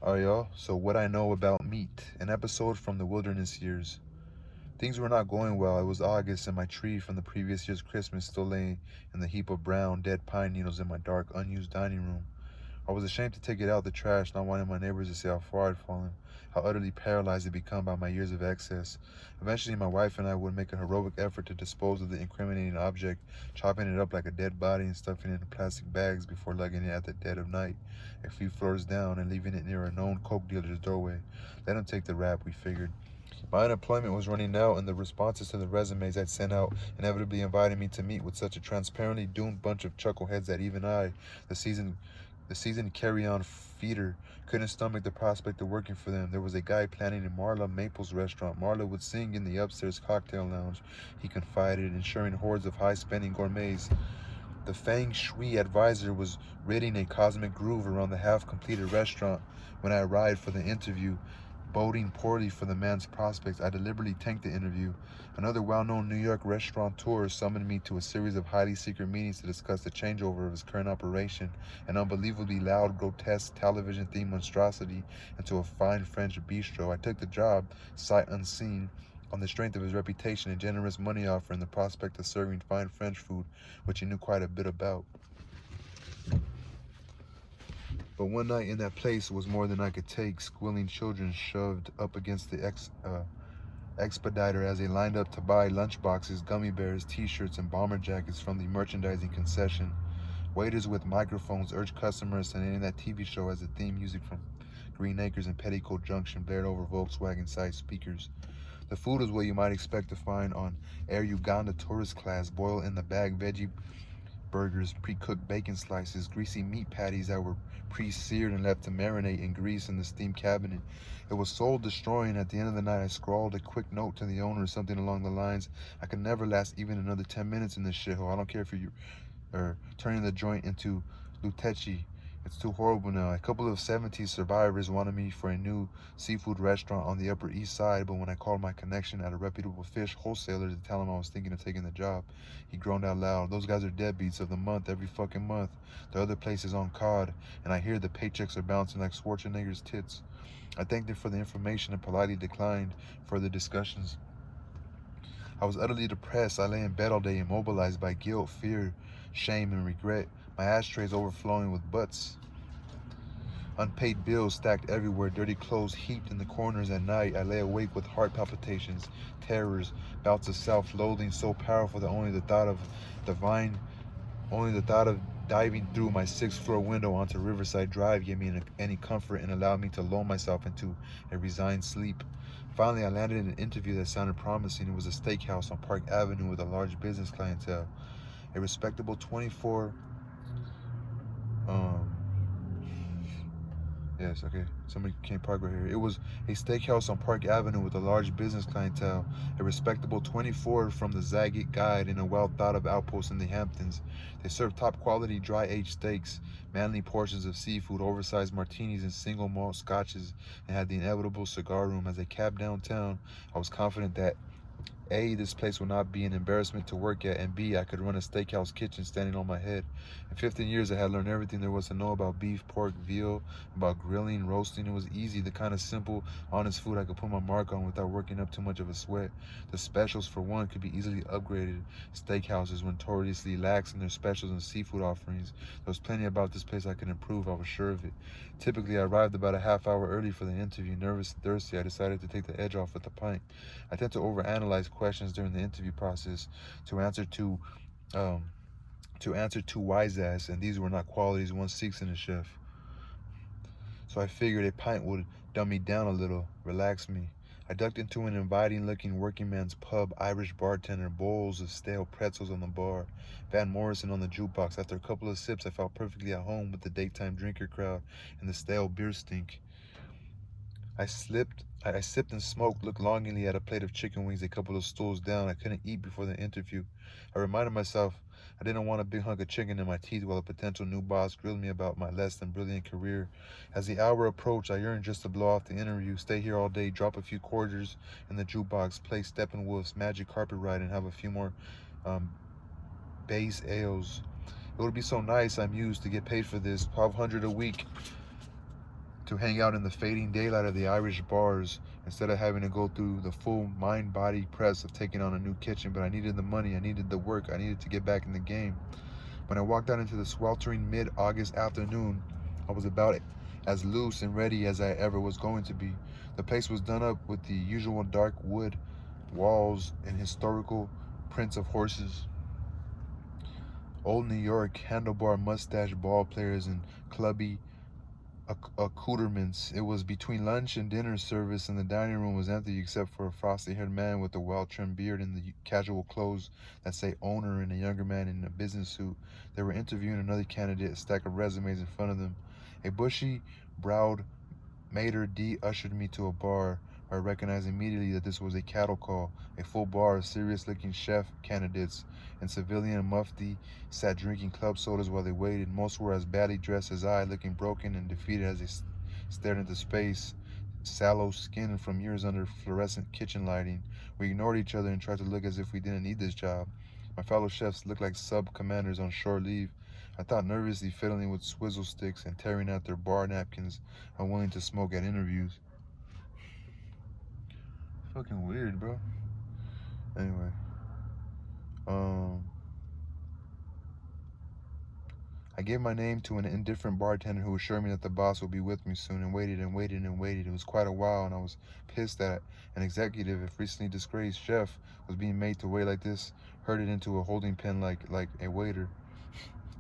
Alright, y'all. So, what I know about meat. An episode from the wilderness years. Things were not going well. It was August, and my tree from the previous year's Christmas still lay in the heap of brown, dead pine needles in my dark, unused dining room. I was ashamed to take it out the trash, not wanting my neighbors to see how far I'd fallen, how utterly paralyzed I'd become by my years of excess. Eventually, my wife and I would make a heroic effort to dispose of the incriminating object, chopping it up like a dead body and stuffing it in plastic bags before lugging it at the dead of night, a few floors down, and leaving it near a known coke dealer's doorway. Let him take the rap, we figured. My unemployment was running out, and the responses to the resumes I'd sent out inevitably invited me to meet with such a transparently doomed bunch of chuckleheads that even I, the seasoned the seasoned carry-on feeder, couldn't stomach the prospect of working for them. There was a guy planning a Marla Maples restaurant. Marla would sing in the upstairs cocktail lounge, he confided, ensuring hordes of high-spending gourmets. The feng shui advisor was ridding a cosmic groove around the half-completed restaurant when I arrived for the interview. Boding poorly for the man's prospects, I deliberately tanked the interview. Another well-known New York restaurateur summoned me to a series of highly secret meetings to discuss the changeover of his current operation, an unbelievably loud, grotesque, television-themed monstrosity, into a fine French bistro. I took the job, sight unseen, on the strength of his reputation, a generous money offer, and the prospect of serving fine French food, which he knew quite a bit about. But one night in that place was more than I could take. Squealing children shoved up against the expediter as they lined up to buy lunchboxes, gummy bears, t-shirts, and bomber jackets from the merchandising concession. Waiters with microphones urged customers to name that TV show as the theme music from Green Acres and Petticoat Junction blared over Volkswagen-sized speakers. The food was what you might expect to find on Air Uganda tourist class, boiled in the bag veggie burgers, pre-cooked bacon slices, greasy meat patties that were pre-seared and left to marinate in grease in the steam cabinet. It was soul destroying. At the end of the night, I scrawled a quick note to the owner, something along the lines, I could never last even another 10 minutes in this shithole. I don't care if you or turning the joint into Lutechi. It's too horrible now. A couple of 70s survivors wanted me for a new seafood restaurant on the Upper East Side, but when I called my connection at a reputable fish wholesaler to tell him I was thinking of taking the job, he groaned out loud. Those guys are deadbeats of the month every fucking month. The other place is on COD, and I hear the paychecks are bouncing like Schwarzenegger's tits. I thanked him for the information and politely declined further discussions. I was utterly depressed. I lay in bed all day, immobilized by guilt, fear, shame, and regret. My ashtrays overflowing with butts. Unpaid bills stacked everywhere, dirty clothes heaped in the corners. At night, I lay awake with heart palpitations, terrors, bouts of self-loathing so powerful that divine, only the thought of diving through my sixth-floor window onto Riverside Drive gave me any comfort and allowed me to lull myself into a resigned sleep. Finally, I landed in an interview that sounded promising. It was a steakhouse on Park Avenue with a large business clientele. A respectable 24, um, yes, okay. Somebody can't park right here. It was a steakhouse on Park Avenue with a large business clientele, a respectable 24 from the Zagat Guide, and a well-thought-of outpost in the Hamptons. They served top-quality dry-aged steaks, manly portions of seafood, oversized martinis, and single malt scotches, and had the inevitable cigar room. As I cabbed downtown, I was confident that A, this place would not be an embarrassment to work at, and B, I could run a steakhouse kitchen standing on my head. In 15 years, I had learned everything there was to know about beef, pork, veal, about grilling, roasting. It was easy, the kind of simple, honest food I could put my mark on without working up too much of a sweat. The specials, for one, could be easily upgraded. Steakhouses were notoriously lax in their specials and seafood offerings. There was plenty about this place I could improve, I was sure of it. Typically, I arrived about a half hour early for the interview. Nervous and thirsty, I decided to take the edge off with a pint. I tend to overanalyze questions during the interview process to answer to um, answer too wise ass, and these were not qualities one seeks in a chef. So I figured a pint would dumb me down a little, relax me. I ducked into an inviting-looking working man's pub, Irish bartender, bowls of stale pretzels on the bar, Van Morrison on the jukebox. After a couple of sips, I felt perfectly at home with the daytime drinker crowd and the stale beer stink. I sipped and smoked, looked longingly at a plate of chicken wings a couple of stools down. I couldn't eat before the interview. I reminded myself I didn't want a big hunk of chicken in my teeth while a potential new boss grilled me about my less than brilliant career. As the hour approached, I yearned just to blow off the interview, stay here all day, drop a few quarters in the jukebox, play Steppenwolf's Magic Carpet Ride, and have a few more um, base ales. It would be so nice, I mused, to get paid for this, 1,200 a week. to hang out in the fading daylight of the Irish bars instead of having to go through the full mind-body press of taking on a new kitchen. But I needed the money, I needed the work, I needed to get back in the game. When I walked out into the sweltering mid-August afternoon, I was about as loose and ready as I ever was going to be. The place was done up with the usual dark wood walls and historical prints of horses. Old New York handlebar mustache ball players and clubby accoutrements. It was between lunch and dinner service, and the dining room was empty except for a frosty-haired man with a well-trimmed beard and the casual clothes that say owner, and a younger man in a business suit. They were interviewing another candidate, a stack of resumes in front of them. A bushy-browed maitre d' ushered me to a bar, where I recognized immediately that this was a cattle call. A full bar of serious-looking chef candidates in civilian mufti sat drinking club sodas while they waited. Most were as badly dressed as I, looking broken and defeated as they stared into space, sallow skinned from years under fluorescent kitchen lighting. We ignored each other and tried to look as if we didn't need this job. My fellow chefs looked like sub-commanders on shore leave. I thought nervously, fiddling with swizzle sticks and tearing at their bar napkins, unwilling to smoke at interviews. Fucking weird, bro. Anyway, I gave my name to an indifferent bartender who assured me that the boss would be with me soon, and waited and waited and waited. It was quite a while, and I was pissed that an executive, if recently disgraced chef, was being made to wait like this, herded into a holding pen like a waiter.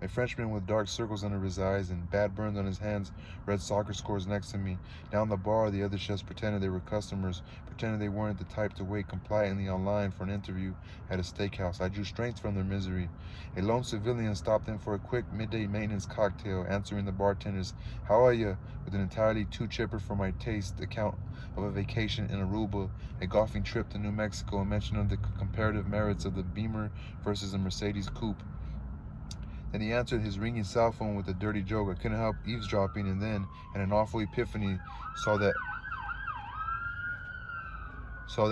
A Frenchman with dark circles under his eyes and bad burns on his hands read soccer scores next to me. Down the bar, the other chefs pretended they were customers, pretended they weren't the type to wait compliantly online for an interview at a steakhouse. I drew strength from their misery. A lone civilian stopped in for a quick midday maintenance cocktail, answering the bartender's "How are you?" with an entirely too chipper for my taste account of a vacation in Aruba, a golfing trip to New Mexico, and mention of the comparative merits of the Beamer versus a Mercedes coupe. Then he answered his ringing cell phone with a dirty joke. I couldn't help eavesdropping, and then, in an awful epiphany, saw that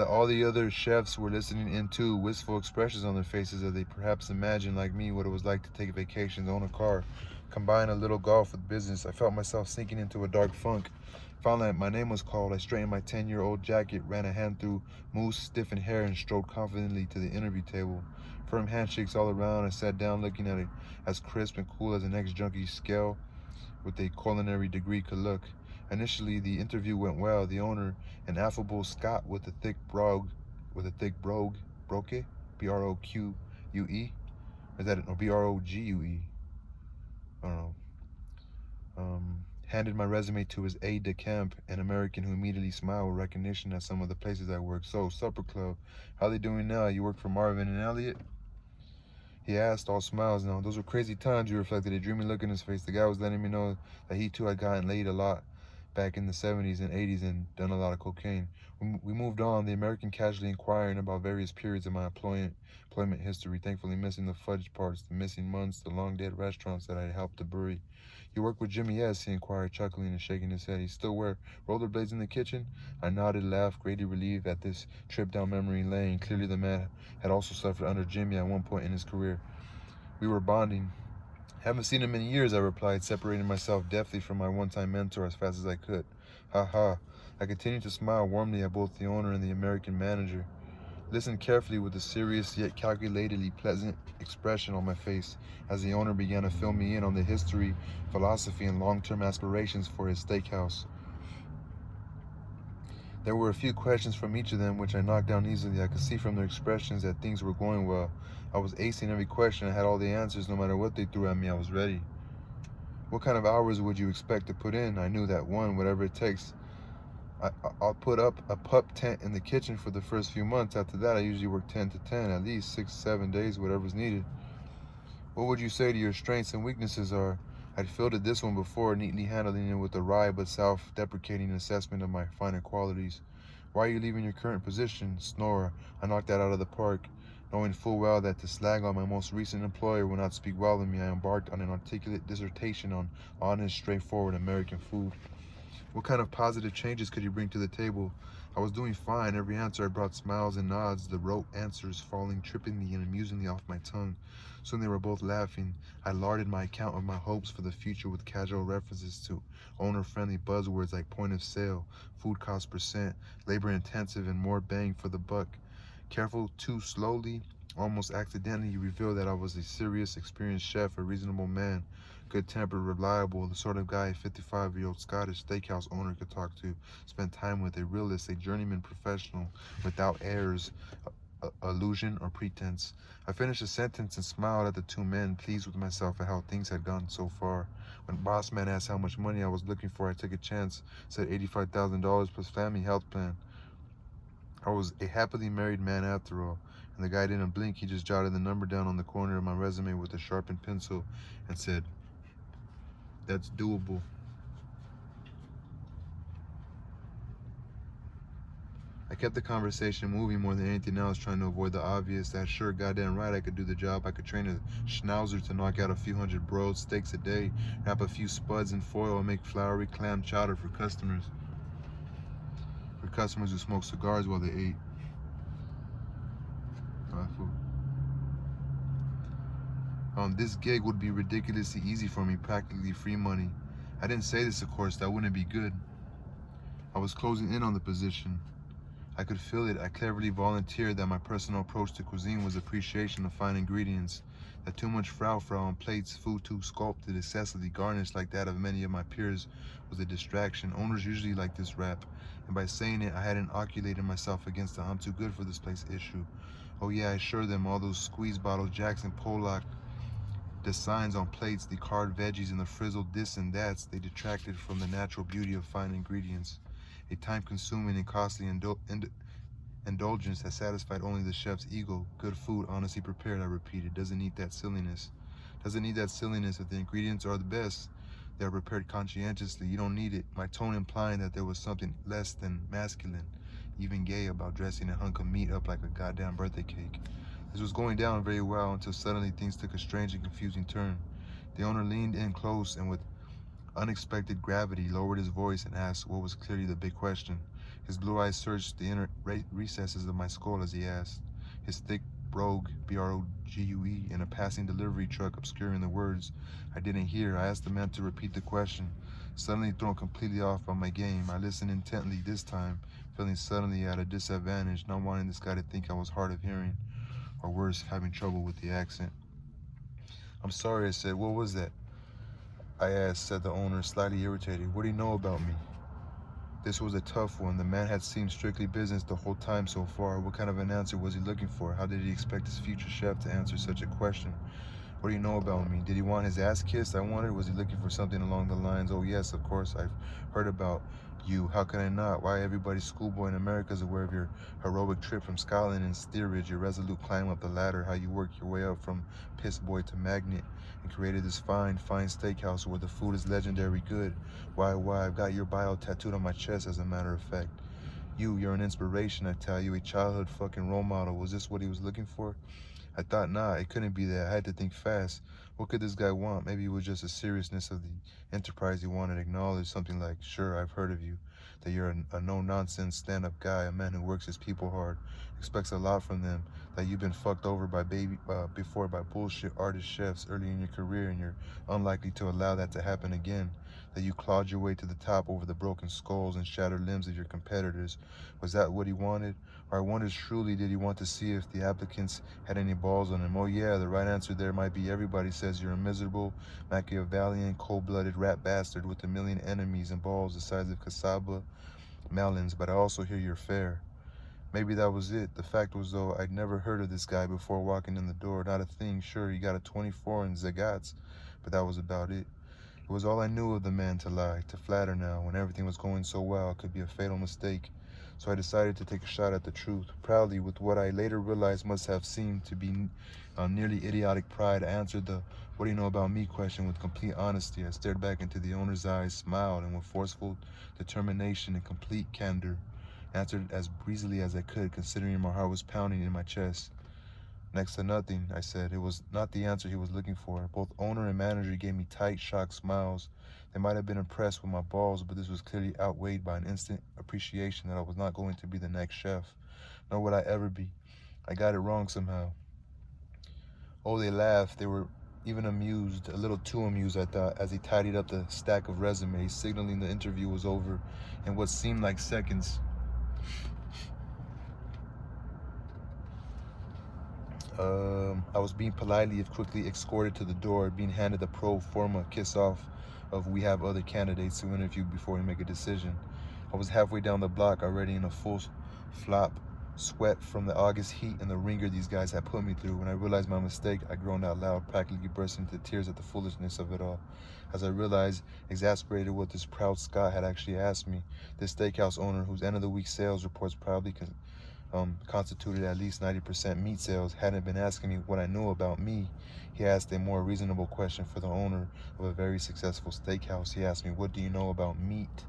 all the other chefs were listening in too, wistful expressions on their faces as they perhaps imagined, like me, what it was like to take vacations, own a car, combine a little golf with business. I felt myself sinking into a dark funk. Finally, my name was called. I straightened my 10-year-old jacket, ran a hand through mousse, stiffened hair, and strode confidently to the interview table. Firm handshakes all around. I sat down looking at it as crisp and cool as an ex-junkie scale with a culinary degree could look. Initially, the interview went well. The owner, an affable Scot with a thick brogue, broque, B-R-O-Q-U-E, is that it? No, B-R-O-G-U-E. I don't know. Handed my resume to his aide-de-camp, an American who immediately smiled with recognition at some of the places I worked. "So, Supper Club, how they doing now? You work for Marvin and Elliot?" He asked, all smiles now. Those were crazy times, he reflected, a dreamy look in his face. The guy was letting me know that he too had gotten laid a lot back in the 70s and 80s and done a lot of cocaine. We moved on, the American casually inquiring about various periods of my employment history, thankfully missing the fudge parts, the missing months, the long-dead restaurants that I had helped to bury. "You work with Jimmy S?" he inquired, chuckling and shaking his head. "He still wear rollerblades in the kitchen?" I nodded, laughed, greatly relieved at this trip down memory lane. Clearly the man had also suffered under Jimmy at one point in his career. We were bonding. "Haven't seen him in years," I replied, separating myself deftly from my one-time mentor as fast as I could. "Ha ha." I continued to smile warmly at both the owner and the American manager. Listened carefully with a serious yet calculatedly pleasant expression on my face as the owner began to fill me in on the history, philosophy, and long-term aspirations for his steakhouse. There were a few questions from each of them which I knocked down easily. I could see from their expressions that things were going well. I was acing every question. I had all the answers. No matter what they threw at me, I was ready. "What kind of hours would you expect to put in?" I knew that one, whatever it takes. I'll put up a pup tent in the kitchen for the first few months. After that, I usually work 10 to 10, at least 6-7 days, whatever's needed. "What would you say to your strengths and weaknesses are?" I'd fielded this one before, neatly handling it with a wry but self-deprecating assessment of my finer qualities. "Why are you leaving your current position?" Snore. I knocked that out of the park. Knowing full well that to slag on my most recent employer would not speak well of me, I embarked on an articulate dissertation on honest, straightforward American food. What kind of positive changes could you bring to the table? I was doing fine. Every answer I brought smiles and nods, the rote answers falling trippingly and amusingly off my tongue. Soon they were both laughing. I larded my account of my hopes for the future with casual references to owner-friendly buzzwords like point of sale, food cost percent, labor-intensive, and more bang for the buck. Careful too slowly, almost accidentally, you revealed that I was a serious, experienced chef, a reasonable man, good-tempered, reliable, the sort of guy a 55-year-old Scottish steakhouse owner could talk to, spend time with, a realist, a journeyman professional, without airs, illusion, or pretense. I finished the sentence and smiled at the two men, pleased with myself at how things had gone so far. When boss man asked how much money I was looking for, I took a chance, said $85,000 plus family health plan. I was a happily married man after all, and the guy didn't blink. He just jotted the number down on the corner of my resume with a sharpened pencil and said, "That's doable." I kept the conversation moving more than anything else, trying to avoid the obvious that sure, goddamn right, I could do the job. I could train a schnauzer to knock out a few hundred broiled steaks a day, wrap a few spuds in foil, and make floury clam chowder for customers who smoke cigars while they ate. This gig would be ridiculously easy for me, practically free money. I didn't say this, of course, that wouldn't be good. I was closing in on the position. I could feel it. I cleverly volunteered that my personal approach to cuisine was appreciation of fine ingredients, that too much frau on plates, food too sculpted, excessively garnished like that of many of my peers, was a distraction. Owners usually like this rap, and by saying it, I had inoculated myself against the "I'm too good for this place" issue. Oh yeah, I assured them all those squeeze bottle Jackson Pollock, the signs on plates, the carved veggies, and the frizzled this and that's, they detracted from the natural beauty of fine ingredients. A time-consuming and costly indulgence that satisfied only the chef's ego. Good food, honestly prepared, I repeated, doesn't need that silliness. Doesn't need that silliness. If the ingredients are the best, they are prepared conscientiously. You don't need it. My tone implying that there was something less than masculine, even gay, about dressing a hunk of meat up like a goddamn birthday cake. This was going down very well until suddenly things took a strange and confusing turn. The owner leaned in close and with unexpected gravity lowered his voice and asked what was clearly the big question. His blue eyes searched the inner recesses of my skull as he asked, his thick brogue, B-R-O-G-U-E, in a passing delivery truck obscuring the words I didn't hear. I asked the man to repeat the question. Suddenly thrown completely off by my game, I listened intently this time, feeling suddenly at a disadvantage, not wanting this guy to think I was hard of hearing, or worse, having trouble with the accent. "I'm sorry," I said. "What was that?" I asked, said the owner, slightly irritated. "What do you know about me?" This was a tough one. The man had seemed strictly business the whole time so far. What kind of an answer was he looking for? How did he expect his future chef to answer such a question? "What do you know about me?" Did he want his ass kissed? I wondered. Was he looking for something along the lines, "Oh yes, of course, I've heard about you. How can I not? Why, everybody schoolboy in America is aware of your heroic trip from Scotland and steerage, your resolute climb up the ladder, how you worked your way up from piss boy to magnet and created this fine steakhouse where the food is legendary good. Why, I've got your bio tattooed on my chest, as a matter of fact. You're an inspiration, I tell you, a childhood fucking role model." Was this what he was looking for? I thought not. It couldn't be that. I had to think fast. What could this guy want? Maybe it was just the seriousness of the enterprise he wanted to acknowledge. Something like, "Sure, I've heard of you. That you're a no-nonsense stand-up guy, a man who works his people hard, expects a lot from them. That you've been fucked over before by bullshit artist chefs early in your career, and you're unlikely to allow that to happen again. That you clawed your way to the top over the broken skulls and shattered limbs of your competitors." Was that what he wanted? Or I wondered truly, did he want to see if the applicants had any balls on him? Oh yeah, the right answer there might be everybody says you're a miserable, Machiavellian, cold-blooded rat bastard with a million enemies and balls the size of cassava melons, but I also hear you're fair. Maybe that was it. The fact was, though, I'd never heard of this guy before walking in the door. Not a thing. Sure, he got a 24 in Zagats, but that was about it. It was all I knew of the man to lie, to flatter now, when everything was going so well, it could be a fatal mistake. So I decided to take a shot at the truth. Proudly, with what I later realized must have seemed to be nearly idiotic pride, I answered the "what do you know about me" question with complete honesty. I stared back into the owner's eyes, smiled, and with forceful determination and complete candor, answered as breezily as I could, considering my heart was pounding in my chest. Next to nothing, I said. It was not the answer he was looking for. Both owner and manager gave me tight, shocked smiles. They might have been impressed with my balls, but this was clearly outweighed by an instant appreciation that I was not going to be the next chef, nor would I ever be. I got it wrong somehow. Oh, they laughed. They were even amused, a little too amused, I thought, as he tidied up the stack of resumes, signaling the interview was over in what seemed like seconds. I was being politely, if quickly, escorted to the door, being handed the pro forma kiss-off of we have other candidates to interview before we make a decision. I was halfway down the block, already in a full flop, sweat from the August heat and the ringer these guys had put me through. When I realized my mistake, I groaned out loud, practically bursting into tears at the foolishness of it all. As I realized, exasperated, what this proud Scot had actually asked me, this steakhouse owner, whose end-of-the-week sales reports proudly constituted at least 90% meat sales, hadn't been asking me what I knew about me. He asked a more reasonable question for the owner of a very successful steakhouse. He asked me, what do you know about meat?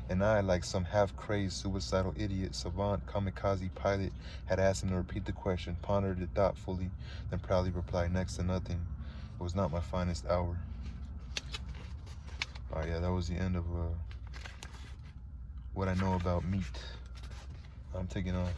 And I, like some half-crazed, suicidal idiot, savant, kamikaze pilot, had asked him to repeat the question, pondered it thoughtfully, then proudly replied, next to nothing. It was not my finest hour. Oh yeah, that was the end of what I know about meat. I'm taking off.